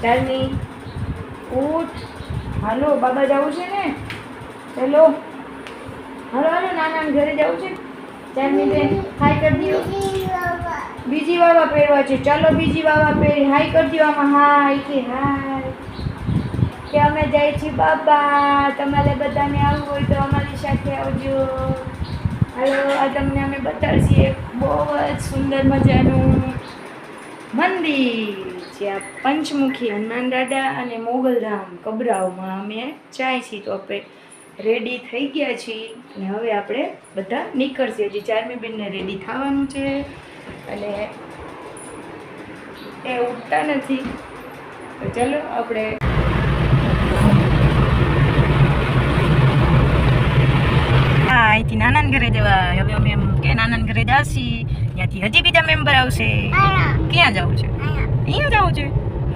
ચાલની ઉઠ. હાલો બાબા જવું છે ને? ચલો હાલો હાલો નાના ઘરે જવું છે. ચાલની બેન હાય કરી દો. બીજી વાવા પહેરવા છે. ચાલો બીજી વાવા પહેરી હાય કરી દો. આમાં હાય કે હાય કે અમે જાય છીએ બાબા. તમારે બધાને આવવું હોય તો અમારી સાથે આવજો. હાલો આ તમને અમે બતાડશીએ બહુ જ સુંદર મજાનું મંદિર છે. આ પંચમુખી હનુમાન દાદા અને મોગલધામ કબરાઓમાં અમે જાય છીએ. તો આપણે રેડી થઈ ગયા છીએ અને હવે આપણે બધા નીકળશે. હજી ચારમી બેનને રેડી થવાનું છે અને એ ઉઠતા નથી. તો ચલો આપણે અહીંથી નાના ઘરે જવા. હવે અમે એમ કે નાના ઘરે જશી. ત્યાંથી હજી બીજા મેમ્બર આવશે. ક્યાં જવું છે? અહીંયા જવું છે.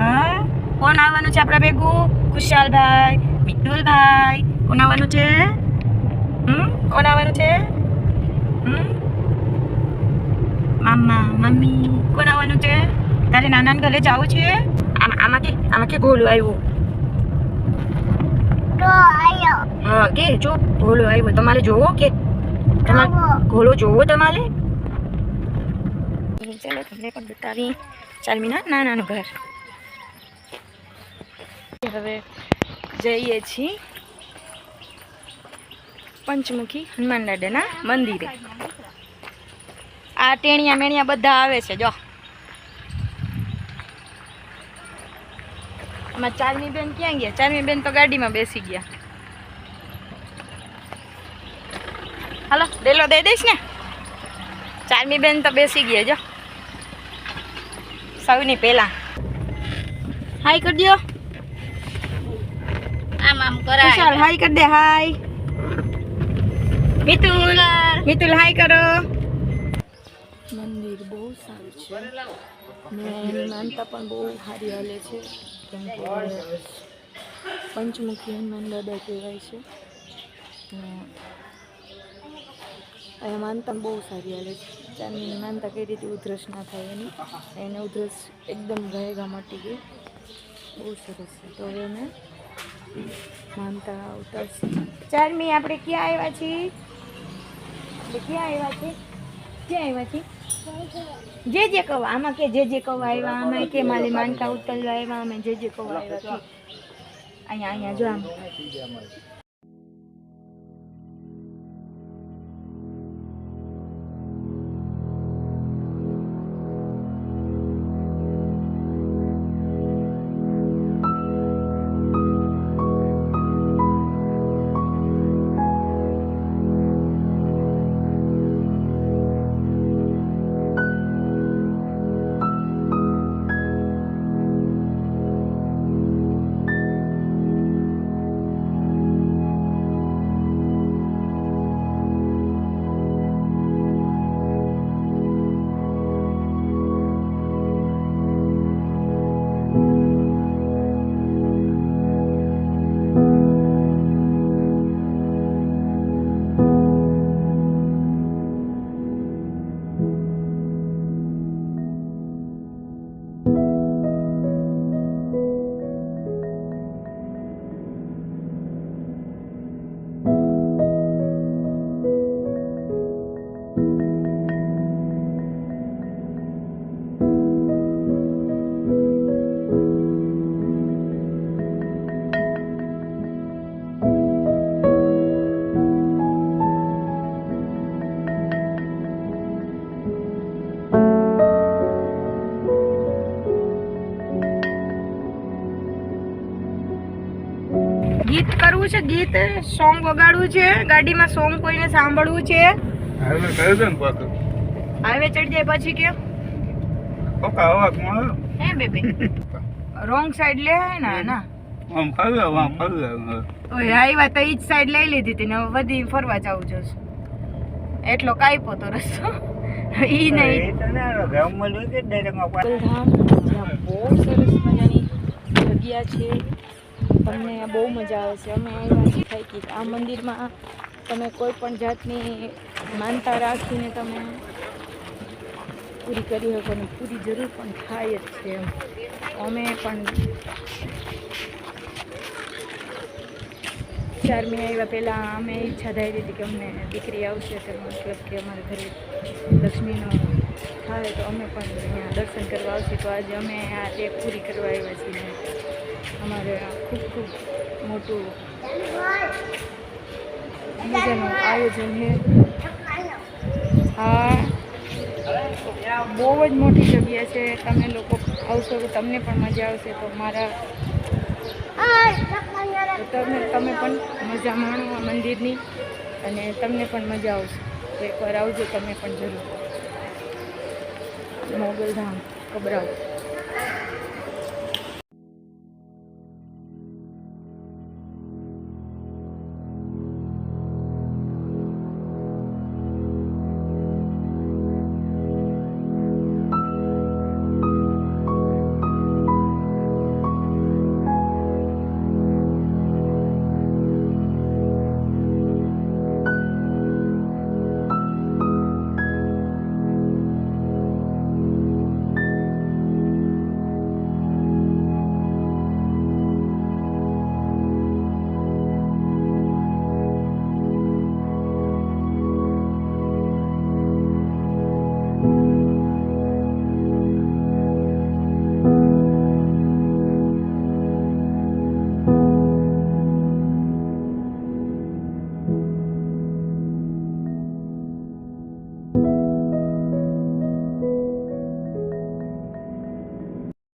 હા કોણ આવવાનું છે આપણા ભેગું? ખુશાલભાઈ, મિતુલભાઈ. કોણ આવવાનું છે? કોણ આવવાનું છે? મામા મમ્મી. કોણ આવવાનું છે? તારે નાના ઘરે જવું છે? આમાં કે ગોલું આવ્યું. હા કે જો ઘોડો આવ્યો. તમારે જોવો કે ઘોડો જોવો તમારે? ચાલો તમને પણ બતાવી. ચાલમીના નાનાનું ઘર. હવે જઈએ છીએ પંચમુખી હનુમાન દાદાના મંદિરે. આ ટેણિયા મેણિયા બધા આવે છે. જો આમાં ચારમી બેન ક્યાં ગયા? ચારમી બેન તો ગાડીમાં બેસી ગયા. હાલો ડેલો દઈ દઈશ ને. ચારમી બેન તો બેસી ગયા. જો સૌની પહેલા હાય કરી દો. આમ કરાય. ચાલ હાય કરી દે. હાય મિતુલ હાય કરો. મંદિર બહુ સારું છે ને એની માનતા પણ બહુ સારી હાલે છે. કેમ કે પંચમુખી હનુમાન દાદા કહેવાય છે. અહીંયા માનતા બહુ સારી હાલે છે. ચાંદની માનતા કઈ રીતે ઉધરસ ના થાય એની. એને ઉધરસ એકદમ ગયેગા મટી ગઈ. બહુ સરસ છે. તો હવે અમે માનતા ઉતરશે. ચારમી આપણે ક્યાં આવ્યા છીએ? ક્યાં આવ્યા છે? ક્યાં આવ્યા છીએ? જે કહો. આમાં કે જે કહો આવ્યા. આમાં કે મારી માનતા ઉતરવા આવ્યા. અમે જે કહો આવ્યા. અહીંયા જો આમ ગીત કરવું છે. ગીત સોંગ વગાડવું છે. ગાડીમાં સોંગ કોઈને સાંભળવું છે. હાઈવે ચડી જાય પછી કે હે બેબી રોંગ સાઈડ લે ને ના આવ્યા તો ઈ જ સાઈડ લઈ લીધી હતી ને વધી ફરવા જવું જોશે. એટલો કાપ્યો તો રસ્તો ઈ નહીં. બહુ સરસ મજાની જગ્યા છે. તમને બહુ મજા આવે છે. અમે આવ્યા થાય કે આ મંદિરમાં તમે કોઈ પણ જાતની માનતા રાખીને તમે પૂરી કરી શકો ને પૂરી જરૂર પણ થાય જ છે એમ. અમે પણ 4મી આવ્યા પહેલાં અમે ઈચ્છા ધારી હતી કે અમને દીકરી આવશે, તો મતલબ કે અમારા ઘરે લક્ષ્મીનો થાય તો અમે પણ અહીંયા દર્શન કરવા આવશે. તો આજે અમે આ ટેક પૂરી કરવા આવ્યા છીએ. અમારે ખૂબ ખૂબ મોટું મજાનું આયોજન છે. હા, બહુ જ મોટી જગ્યા છે. તમે લોકો આવશો તો તમને પણ મજા આવશે. તો તમે પણ મજા માણો આ મંદિરની, અને તમને પણ મજા આવશે. તો એકવાર આવજો તમે પણ જરૂર. મોગલધામ કબરાવ.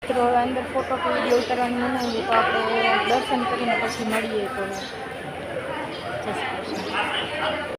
મિત્રો હવે અંદર ફોટો કે વિડીયો ઉતારવાની મનાવી, તો આપણે દર્શન કરીને પછી મળીએ. તો જય શ્રી કૃષ્ણ.